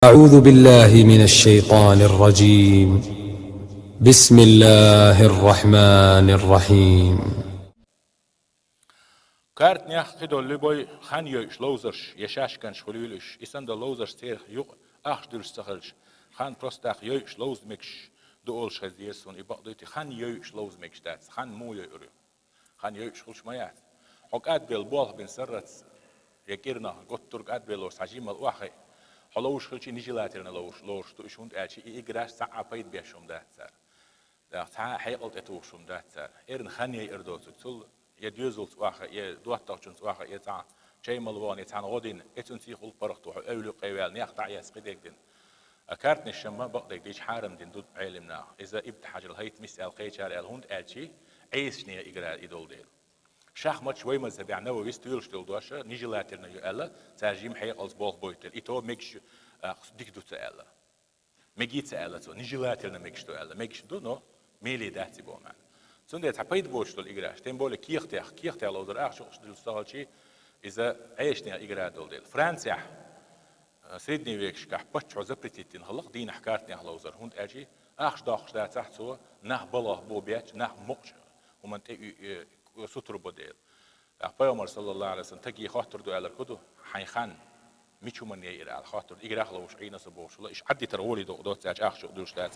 أعوذ بالله من الشيطان الرجيم. بسم الله الرحمن الرحيم. Kaartnjach gedol luboy gaan je lozers je shashkan schululish isan de lozers ter juk achdursachels gaan prostach je loz mix de ol shazies on ibadati gaan je loz mix dat gaan mooie ur gaan je schulsch mayat ook adbel bol ben sarrat yakirna gotturk adbel os hajimal wahi halloos schulchi nijilater na loos to ishund achi igras ta apait beshum dat sar dat hij altijd oorsom dat gaan je erdot tul يدوزلت واخا يدوتاچنس واخا يتا جيملوان يتان غودين اتنسي خل برختو اولو قيوال نيقطع يسقدين اكارت نشما بقدك ديش حارم دين دود علمنا اذا ابت حاجه الهيت مسال قيچار الهند الشي عيسني اجرا يدول ديل شاخ ماتش وي مذهب يعني نو ويستول شتول دوشه نيجلاترنا يالا ترجم حي als بول بويتل ايتو ميكش ديك دوت الا ميجيت الا تو نيجلاترنا ميكش تو الا ميكش دو نو ميلي داتي بومان Zunde tapait boştul igraş. Tem böyle kiyhtiyal olur. Ağaç uçtul sağalçı. İza ayşne igrad oldu. Fransa سيدني ويكش كحبتش عزبتيتين هلق دين حكارتني هلا وزر هند أجي أخش داخش دا تحت سوا نه بله بو بيت نه مقش ومن ستر بديل أخبار صلى الله عليه وسلم تجي خاطر دو على كده حيخان ميشو من يير على خاطر إجرا خلوش عينا سبوش لا إيش عدي ترولي دو تاج أخش دوش دا